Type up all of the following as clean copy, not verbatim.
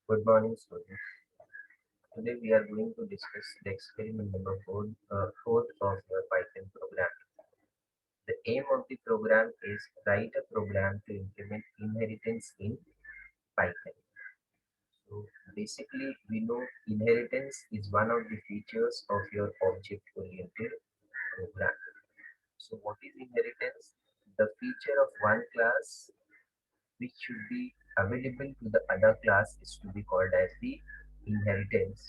Good morning, students. Today we are going to discuss the experiment number 4 of your Python program. The aim of the program is write a program to implement inheritance in Python. So basically, we know inheritance is one of the features of your object-oriented program. So what is inheritance? The feature of one class which should be available to the other class is to be called as the inheritance,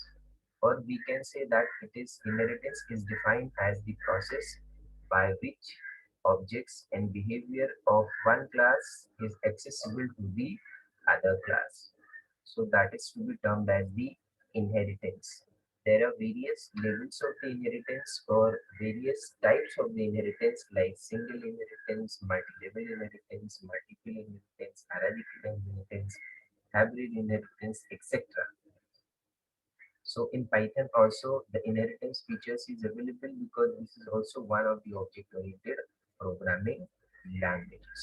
or we can say that it is inheritance is defined as the process by which objects and behavior of one class is accessible to the other class. So that is to be termed as the inheritance. There are various levels of the inheritance or various types of the inheritance like single inheritance, multi-level inheritance, multiple inheritance, hierarchical inheritance, hybrid inheritance, etc. So in Python also the inheritance features is available because this is also one of the object-oriented programming languages.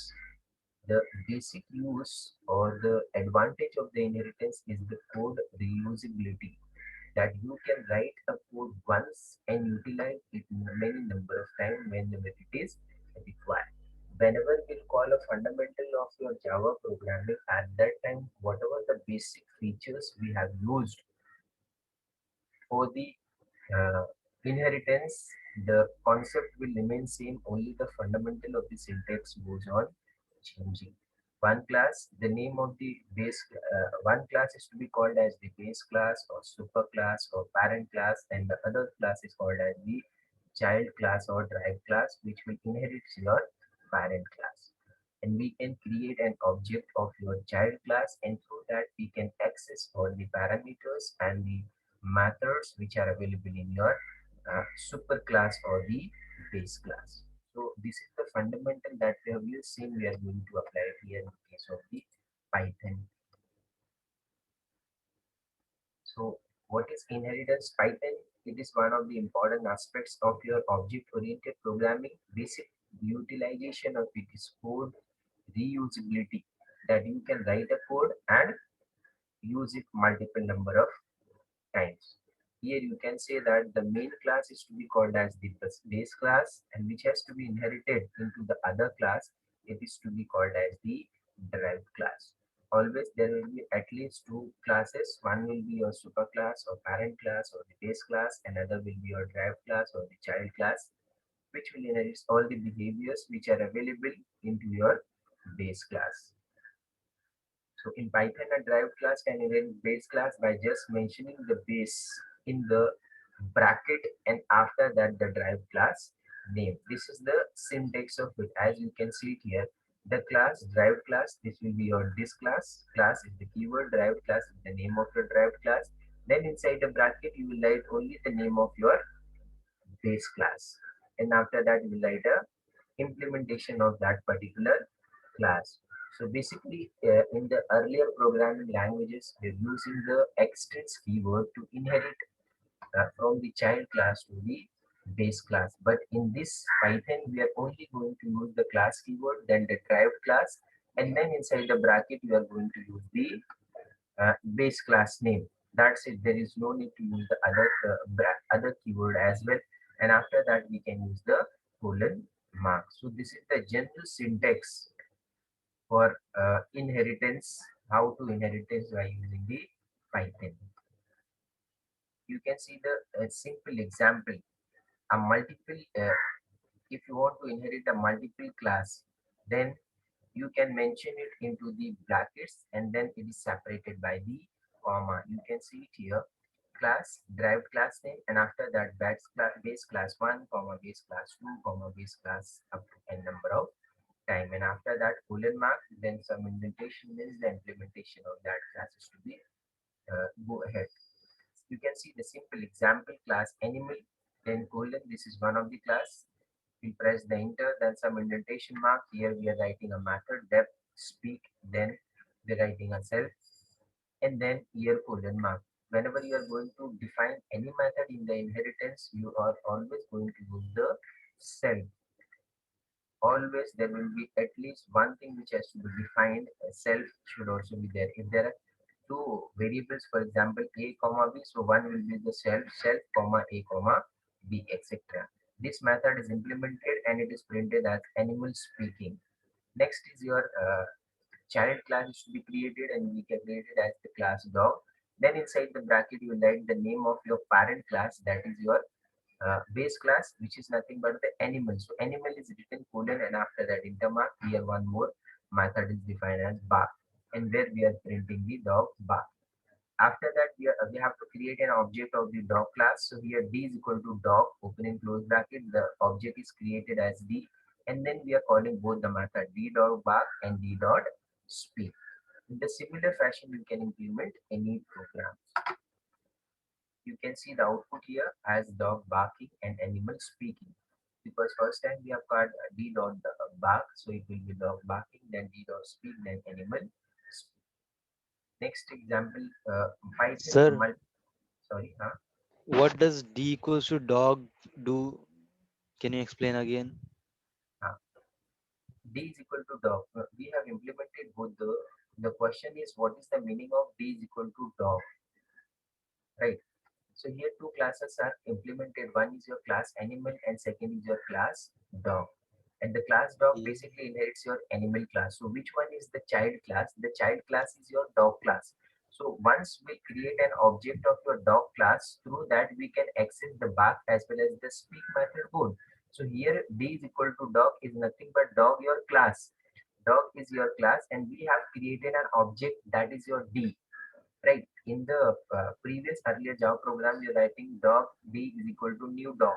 The basic use or the advantage of the inheritance is the code reusability, that you can write a code once and utilize it many number of times whenever it is required. Whenever we'll call a fundamental of your Java programming, at that time, whatever the basic features we have used for the uh, inheritance, the concept will remain same, only the fundamental of the syntax goes on changing. One class, the name of the one class is to be called as the base class or super class or parent class, and the other class is called as the child class or derived class, which will inherit your parent class. And we can create an object of your child class, and through that we can access all the parameters and the methods which are available in your super class or the base class. So this is the fundamental that we have used seen we are going to apply here in the case of the Python. So what is inheritance? Python, it is one of the important aspects of your object oriented programming. Basic utilization of it is code reusability, that you can write a code and use it multiple number of times. Here you can say that the main class is to be called as the base class, and which has to be inherited into the other class, it is to be called as the derived class. Always there will be at least two classes. One will be your super class or parent class or the base class, another will be your derived class or the child class, which will inherit all the behaviors which are available into your base class. So in Python, a derived class can inherit base class by just mentioning the base in the bracket, and after that the derived class name. This is the syntax of it. As you can see it here, the class derived class, this will be your this class is the keyword, derived class is the name of your derived class. Then inside the bracket you will write only the name of your base class, and after that you will write a implementation of that particular class. So basically, in the earlier programming languages, we're using the extends keyword to inherit from the child class to the base class. But in this Python, we are only going to use the class keyword, then the derived class, and then inside the bracket, we are going to use the base class name. That's it. There is no need to use the other keyword as well. And after that, we can use the colon mark. So this is the general syntax for inheritance, how to inheritance by using the Python. You can see the simple example. A multiple, if you want to inherit a multiple class, then you can mention it into the brackets and then it is separated by the comma. You can see it here, class, derived class name, and after that base class 1, comma base class 2, comma base class up to n number of time, and after that colon mark, then some indentation means the implementation of that class is to be go ahead. You can see the simple example class animal, then colon, this is one of the class. We press the enter, then some indentation mark. Here we are writing a method, depth, speak, then we're writing a self, and then here colon mark. Whenever you are going to define any method in the inheritance, you are always going to use the self. Always there will be at least one thing which has to be defined. Self should also be there. If there are two variables, for example, a comma b. So one will be the self comma a comma b, etc. This method is implemented and it is printed as animal speaking. Next is your child class is to be created and we can create it as the class dog. Then inside the bracket you will write the name of your parent class, that is your base class, which is nothing but the animal. So animal is written colon and after that intermark. Here one more method is defined as bar, and where we are printing the dog bar. After that, we have to create an object of the dog class. So here d is equal to dog, open and close bracket. The object is created as d, and then we are calling both the method d dot bark and d dot speak. In the similar fashion, you can implement any program. You can see the output here as dog barking and animal speaking. Because first time we have got d dot bark, so it will be dog barking, then d dot speak, then animal speak. Next example, Python. Sir, Sorry, huh? what does D equals to dog do? Can you explain again? Uh, D is equal to dog. We have implemented both the question is what is the meaning of D is equal to dog, right? So here two classes are implemented. One is your class animal and second is your class dog. And the class dog Ye- basically inherits your animal class. So which one is the child class? The child class is your dog class. So once we create an object of your dog class, through that we can access the bark as well as the speak method both. So here D is equal to dog is nothing but dog your class. Dog is your class and we have created an object that is your D, right? In the previous earlier Java program, you're writing dog D is equal to new dog.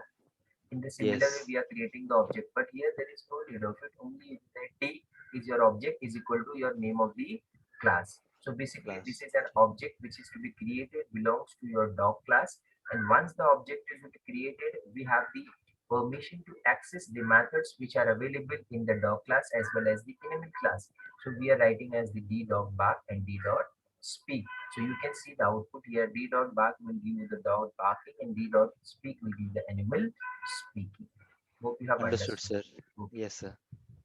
In the similar way, Yes, we are creating the object, but here there is no need of it. Only that D is your object is equal to your name of the class. So basically, this class. is an object which is to be created belongs to your dog class. And once the object is to be created, we have the permission to access the methods which are available in the dog class as well as the enemy class. So we are writing as the d dog bark and d dot speak. So you can see the output here. D dot bark will give you the dog barking and D dot speak will give the animal speaking. Hope you have Understood, understood. sir. Okay. Yes, sir.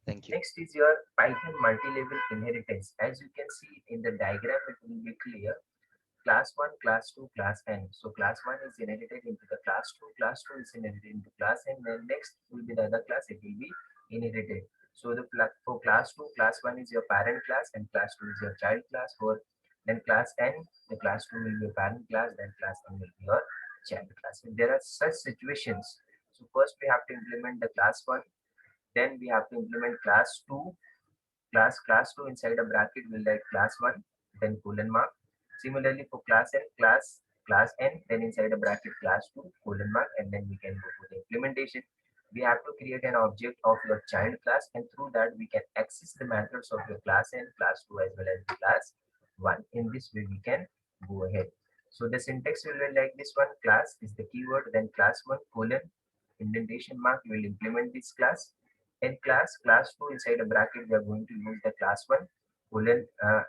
Thank you. Next is your Python multi-level inheritance. As you can see in the diagram, it will be clear. Class 1, class 2, class n. So class 1 is inherited into the class 2 is inherited into class n, then next will be the other class, it will be inherited. So for class 2, class 1 is your parent class and class 2 is your child class. For then class n, the class 2 will be your parent class, then class n will be your child class. If there are such situations, so first we have to implement the class 1, then we have to implement class 2, class 2 inside a bracket will write class 1, then colon mark. Similarly for class n, then inside a bracket class 2 colon mark, and then we can go for the implementation. We have to create an object of your child class, and through that we can access the methods of your class n, class 2 as well as the class 1. In this way we can go ahead. So the syntax will be like this one: class is the keyword, then class 1 colon indentation mark, we will implement this class. In class 2 inside a bracket, we are going to use the class 1 colon,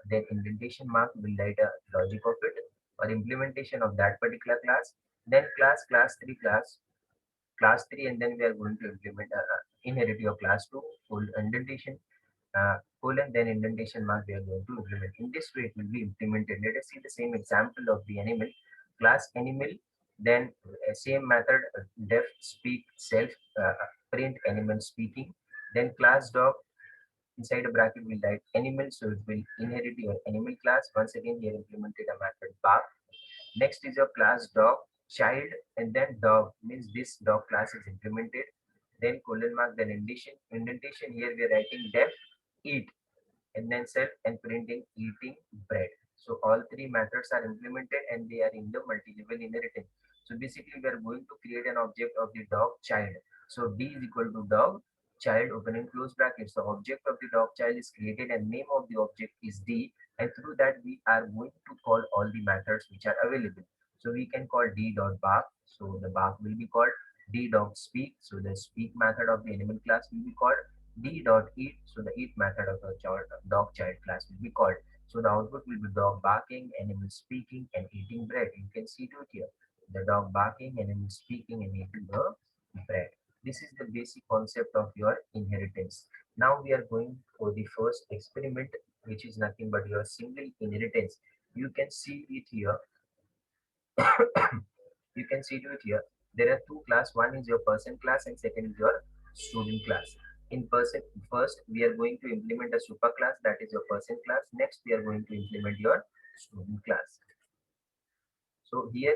then indentation mark will write a logic of it or implementation of that particular class. Then class 3, class 3, and then we are going to implement inherit your class 2 full indentation colon, then indentation mark we are going to implement. In this way, it will be implemented. Let us see the same example of the animal. Class animal, then same method, def speak self print animal speaking. Then class dog inside a bracket will write animal, so it will inherit your animal class. Once again, here implemented a method bark. Next is your class dog child, and then dog means this dog class is implemented. Then colon mark, then indentation. Here we are writing def eat, and then self and printing eating bread. So all three methods are implemented and they are in the multi-level inheritance. So basically we are going to create an object of the dog child. So D is equal to dog child open and close brackets. So object of the dog child is created and name of the object is D, and through that we are going to call all the methods which are available. So we can call D dot bark. So the bark will be called D dog speak. So the speak method of the animal class will be called D dot eat. So the eat method of the dog child class will be called. So the output will be dog barking, animal speaking, and eating bread. You can see it here. The dog barking, animal speaking, and eating the bread. This is the basic concept of your inheritance. Now we are going for the first experiment, which is nothing but your single inheritance. You can see it here. You can see it here. There are two class. One is your person class and second is your student class. In person, first we are going to implement a super class, that is your person class. Next we are going to implement your student class. So here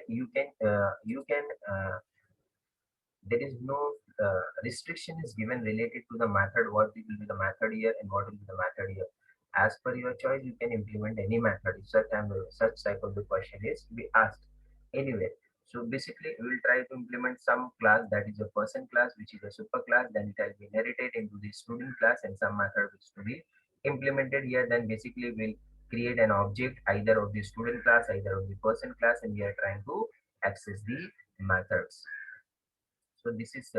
there is no restriction is given related to the method, what will be the method here and what will be the method here. As per your choice, you can implement any method if such type of the question is be asked anywhere. So basically we will try to implement some class, that is a person class, which is a super class, then it will be inherited into the student class, and some method which to be implemented here. Then basically we'll create an object either of the student class, either of the person class, and we are trying to access the methods. So this is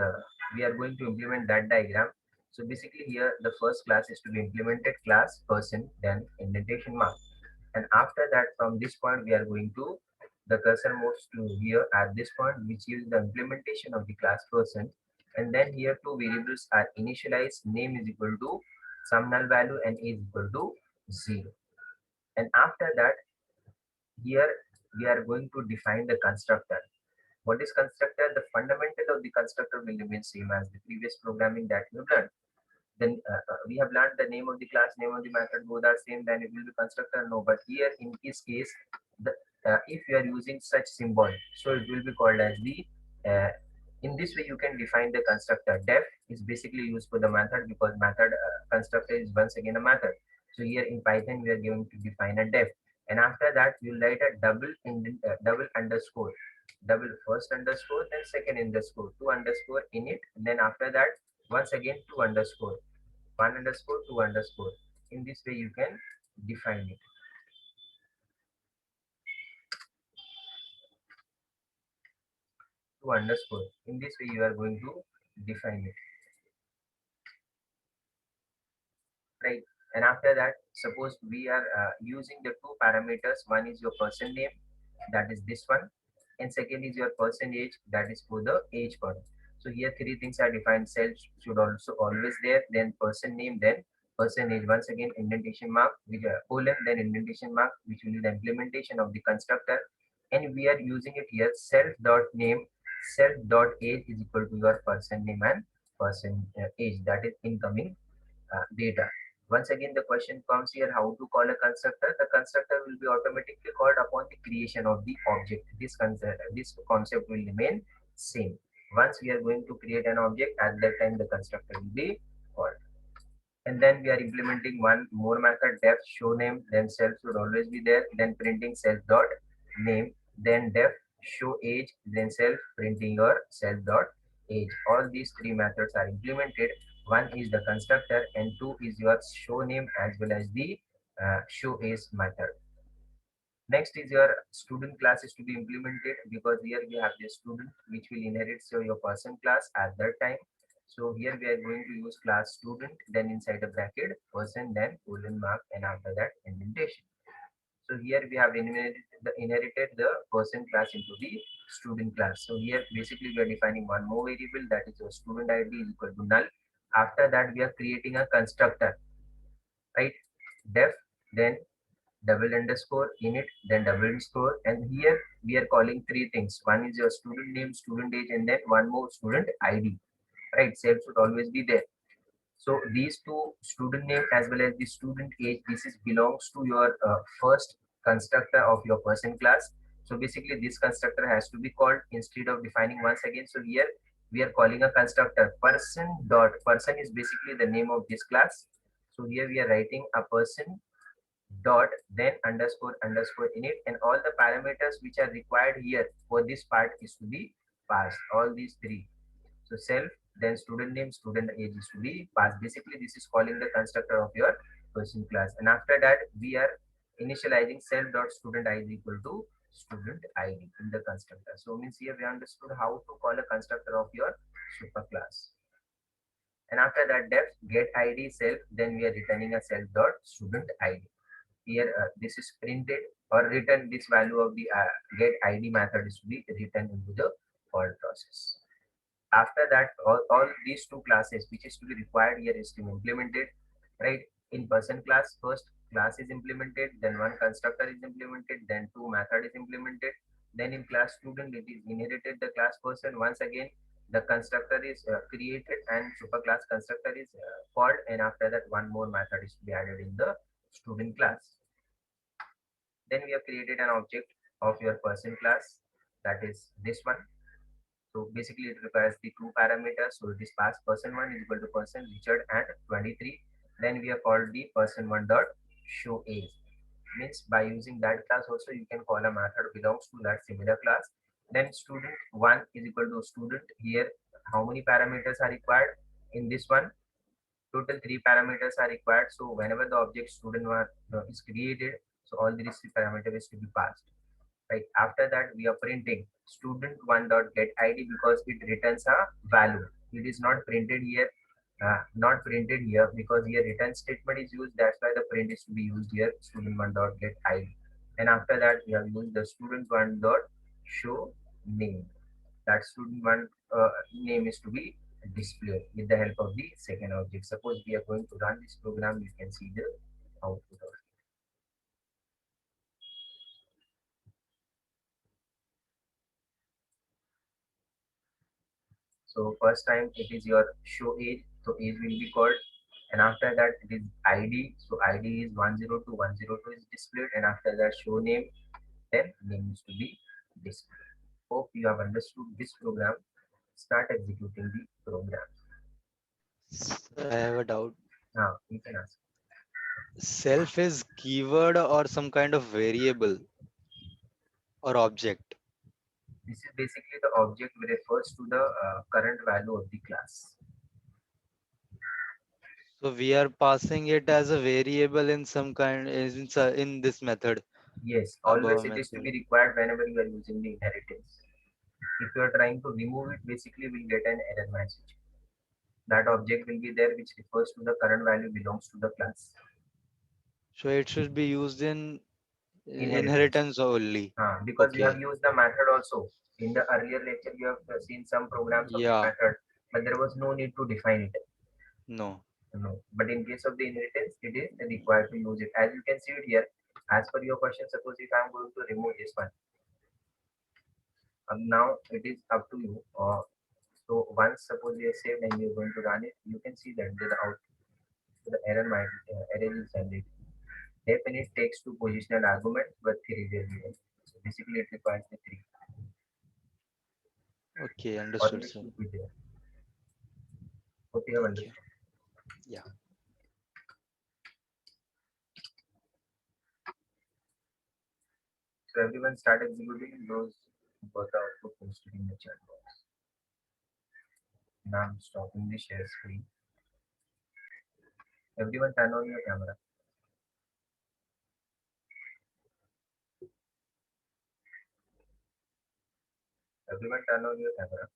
we are going to implement that diagram. So basically here the first class is to be implemented, class person, then indentation mark. And after that, from this point we are going to, the cursor moves to here at this point, which is the implementation of the class person. And then here two variables are initialized, name is equal to some null value and age equal to 0. And after that, here we are going to define the constructor. What is constructor? The fundamental of the constructor will remain same as the previous programming that we have learned. Then we have learned the name of the class, name of the method, both are same, then it will be constructor. No, but here in this case, the if you are using such symbol, so it will be called as the in this way you can define the constructor. Def is basically used for the method, because method constructor is once again a method. So here in Python we are going to define a def, and after that you write a double underscore, double first underscore, then second underscore, two underscore in it, and then after that once again two underscore, one underscore, two underscore. In this way you can define it. Two underscore. In this way you are going to define it, right? And after that, suppose we are using the two parameters. One is your person name, that is this one, and second is your person age, that is for the age part. So here three things are defined. Self should also always there, then person name, then person age. Once again indentation mark with a colon, then indentation mark, which will be the implementation of the constructor. And we are using it here, self dot name, self dot age is equal to your person name and person age, that is incoming data. Once again, the question comes here, how to call a constructor? The constructor will be automatically called upon the creation of the object. This concept will remain same. Once we are going to create an object, at that time the constructor will be called. And then we are implementing one more method, def show name, then self should always be there, then printing self dot name, then def show age, then self printing your self dot age. All these three methods are implemented. One is the constructor and two is your show name as well as the show age method. Next is your student class is to be implemented, because here we have the student which will inherit so your person class at that time. So here we are going to use class student, then inside the bracket person, then colon mark, and after that indentation. So here we have inherited the person class into the student class. So here basically we are defining one more variable, that is your student ID is equal to null. After that we are creating a constructor, right? Def, then double underscore in it, then double underscore, and here we are calling three things. One is your student name, student age, and then one more student ID, right? Self should always be there. So these two, student name as well as the student age, this is belongs to your first constructor of your person class. So basically this constructor has to be called instead of defining once again. So here we are calling a constructor person dot, person is basically the name of this class. So here we are writing a person dot, then underscore underscore in it, and all the parameters which are required here for this part is to be passed, all these three. So self, then student name, student age is to be passed. Basically this is calling the constructor of your person class. And after that we are initializing self dot student id equal to student id in the constructor. So means here we understood how to call a constructor of your super class. And after that def get id self, then we are returning a self dot student id. Here this is printed or written, this value of the get id method is to be written into the call process. After that all these two classes which is to be required here is to be implemented, right? In person class, first class is implemented, then one constructor is implemented, then two method is implemented. Then in class student, it is inherited the class person. Once again, the constructor is created and superclass constructor is called, and after that, one more method is to be added in the student class. Then we have created an object of your person class, that is this one. So basically it requires the two parameters. So it is pass person one is equal to person Richard and 23. Then we have called the person one dot show age. Means by using that class also you can call a method belongs to that similar class. Then student one is equal to student. Here how many parameters are required in this one? Total three parameters are required. So whenever the object student one is created, so all these three parameters is to be passed. Right after that, we are printing student one dot get id because it returns a value. It is not printed here, not printed here because here return statement is used. That's why the print is to be used here. Student one dot get id, and after that we have used the student one dot show name. That student one name is to be displayed with the help of the second object. Suppose we are going to run this program, you can see the output of it. So first time it is your show age, so age will be called, and after that it is ID. So ID is 102, 102 is displayed, and after that show name, then name is to be displayed. Hope you have understood this program. Start executing the program. I have a doubt. Now you can ask. Self is keyword or some kind of variable or object. This is basically the object which refers to the current value of the class. So we are passing it as a variable in some kind in this method, Yes, always above it is to be method. required whenever you are using the inheritance. If you are trying to remove it, basically we'll get an error message. That object will be there which refers to the current value belongs to the class. So it should be used in Inheritance. inheritance only. Because we have Okay. used the method also. In the earlier lecture, you have seen some programs of the Yeah. method, but there was no need to define it. No. No. But in case of the inheritance, it is required to use it. As you can see it here, as per your question, suppose if I am going to remove this one, now it is up to you. So once suppose you have saved and you are going to run it, you can see that the error might error is generated. Definite takes two positional arguments, but three will be. So basically, it requires the three. Okay, understood, Always sir. should be there. Hope you have Thank you. understood. Yeah. So everyone start executing those both are also posted in the chat box. Now I'm stopping the share screen. Everyone turn on your camera. Everyone turn on your camera.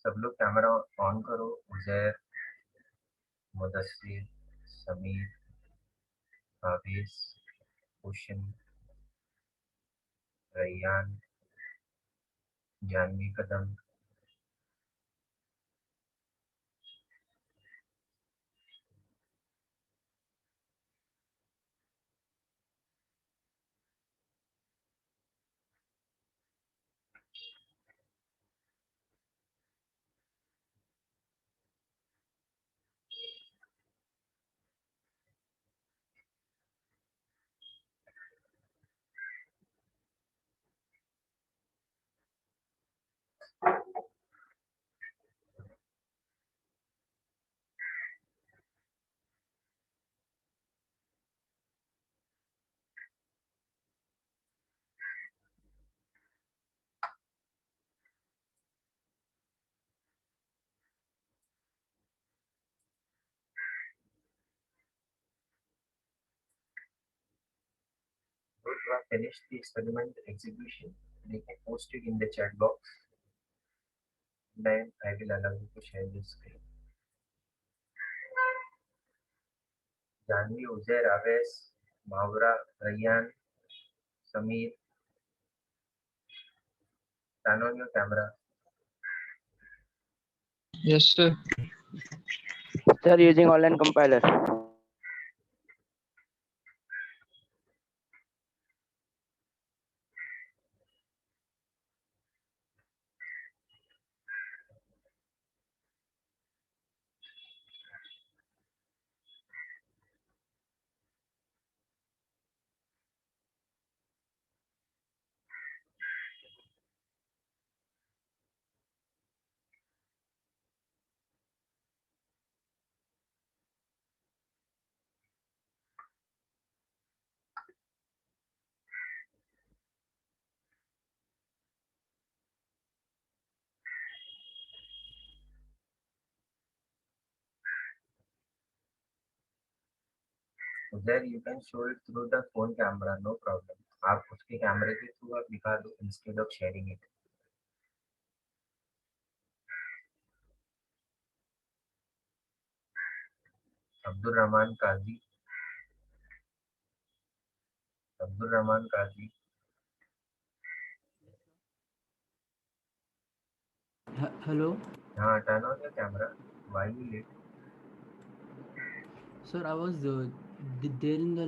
सब लोग camera on करो. Uzair, Mudassir, Sameer, Hafiz, Kushan, Rayyan, Janvi Kadam. who have finished the experiment execution, they can post it in the chat box. Then I will allow you to share the screen. Janvi, Uzair, Aves, Mavra, Rayyan, Samir, turn on your camera. Yes, sir. Sir, using online compiler. Uzair, you can show it through the phone camera, no problem. आप उसके कैमरे के through आप दिखा दो instead of sharing it. Abdul Rahman Kazi, Abdul Rahman Kazi. Hello, हाँ, turn on your camera. Why you late? sir. I was there in the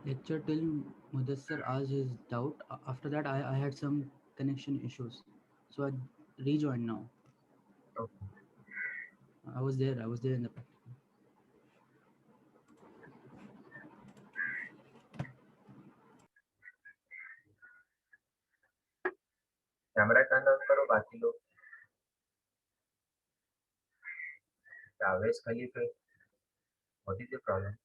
lecture till Mudassar asked his doubt. After that, I had some connection issues, so I rejoined now. Okay. I was there. I was there in the practical. Camera turn on करो बाकी लोग. Always Khalifa. What is the problem?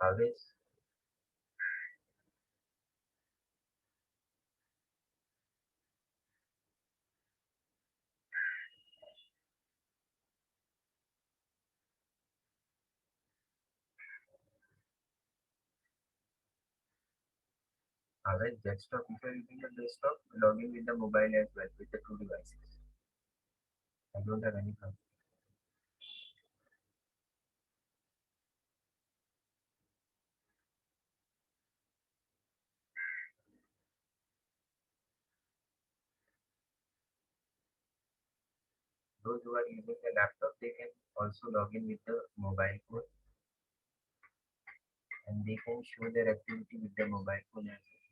Always. Always desktop. If you are using the desktop, log in with the mobile as well with the two devices. I don't have any problem. Those who are using the laptop, they can also log in with the mobile phone and they can show their activity with the mobile phone as well.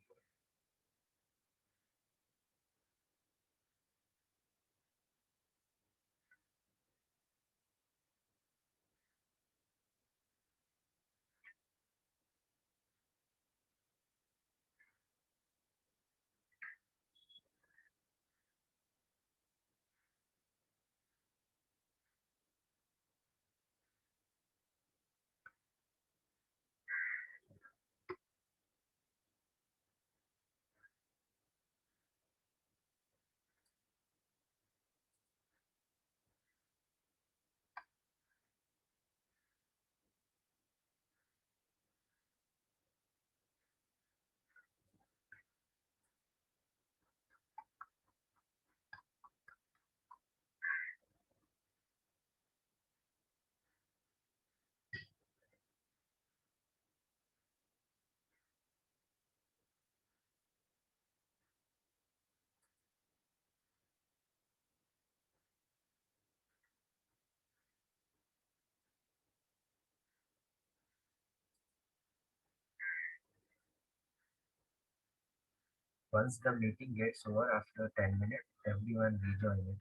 Once the meeting gets over after 10 minutes, everyone rejoin it.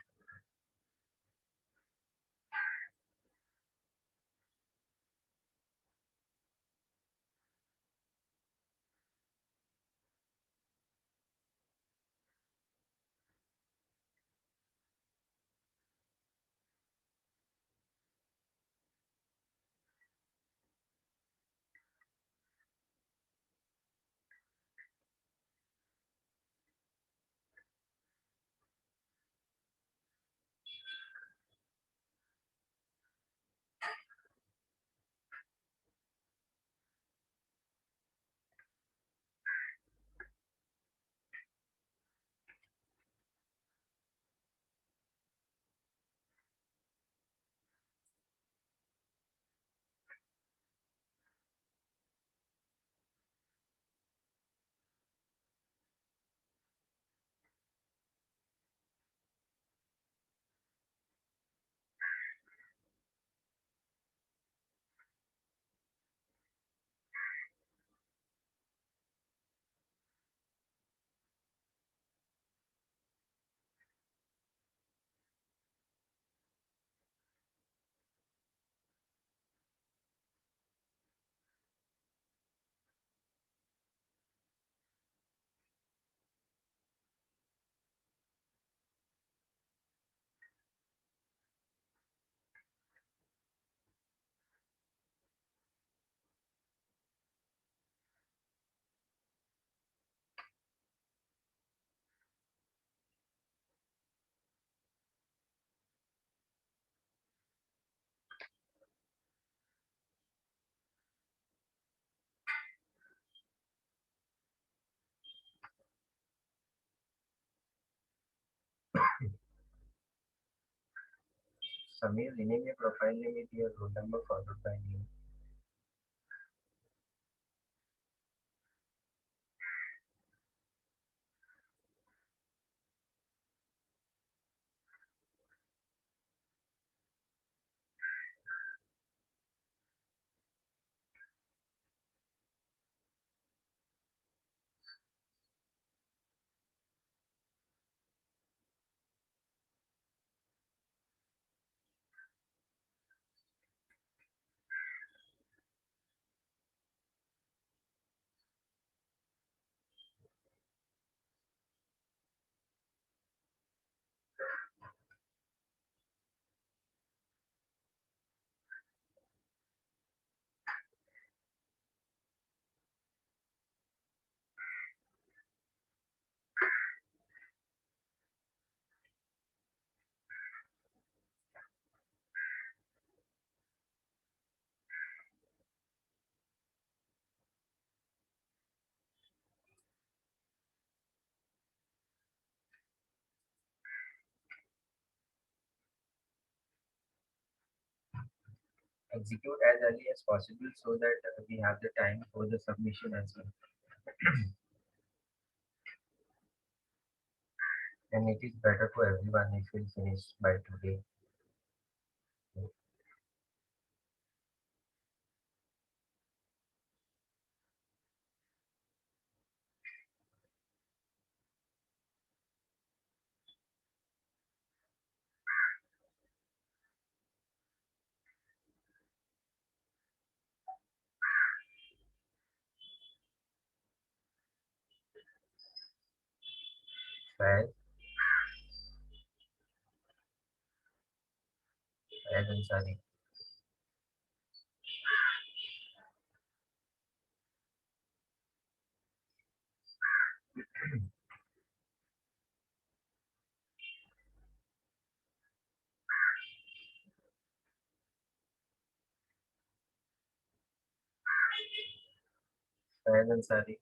Samir, rename your profile name with your roll number followed by name. Execute as early as possible so that we have the time for the submission as well. And it is better for everyone if we finish by today. Faz, Faz Ansari. Faz Ansari.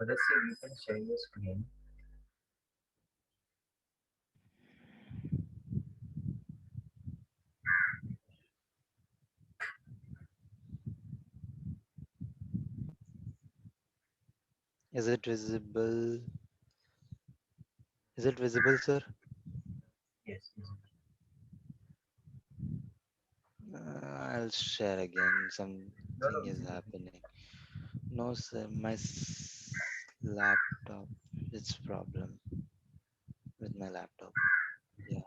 Mudassir, you can share your screen. Is it visible? Is it visible, sir? Yes, yes. I'll share again. No, no, Something is visible. happening. No, sir. My laptop. It's problem with my laptop. Yeah.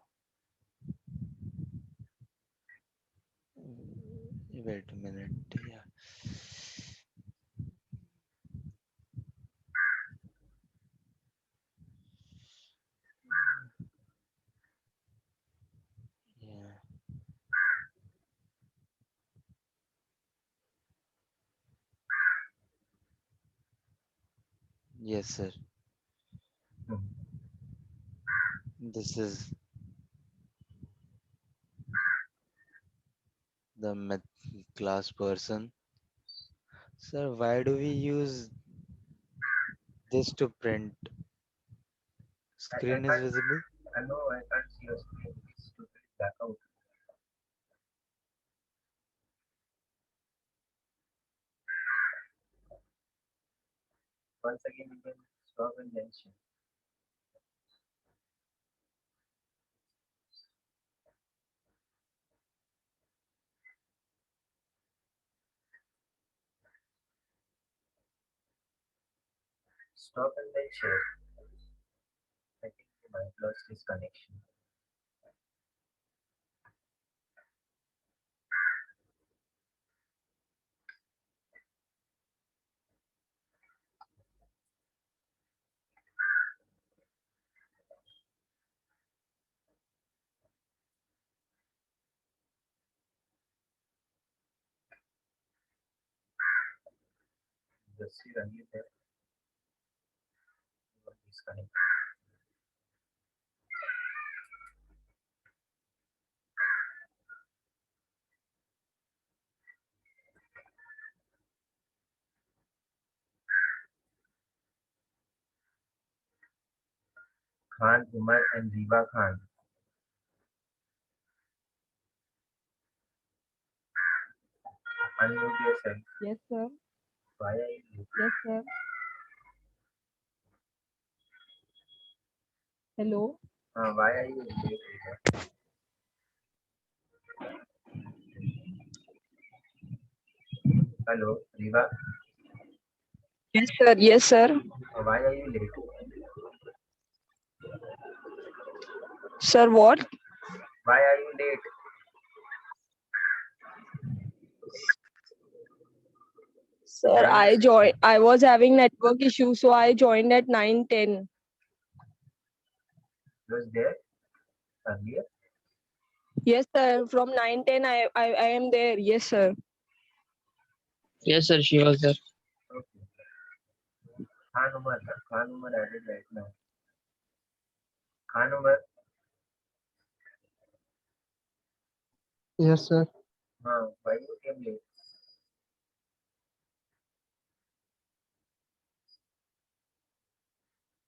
Wait a minute. Yeah. Yeah. Yes, sir. Mhm. This is the math class person. Sir, why do we use this to print? I Screen is can't, visible? I know I can't see your screen. It's totally black out. Once again, you can stop and then share. Stop and then share. I think you might lost this connection. Just see Ranjit there. You got disconnected. Khan, Umar, and Riva Khan. Unmute yourself. Yes, sir. Why are you late? Yes, sir. Hello. Why are you late, Riva? Hello, Riva. Yes, sir. Yes, sir. Why are you late? Sir, what? Why are you late? Sir, I was having network issue, so I joined at 9:10. Was there earlier? Yes, sir. From 9:10, I am there. Yes, sir. Yes, sir, she was there. Okay. Khan Umar added right now. Khan Umar, Yes, sir. why you came late?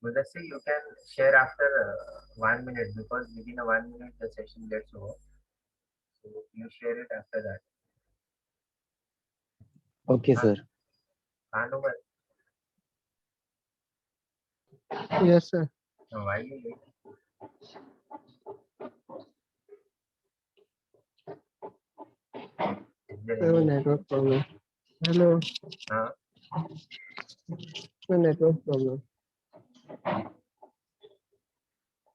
Mudassir, you can share after 1 minute because within a 1 minute the session gets over. So you share it after that. Okay, sir. Khan Umar, Yes, sir. why you late? Is there I have a any network problem. Hello. uh, A network problem.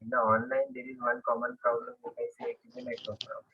in the online there is one common problem that I say it is a network problem.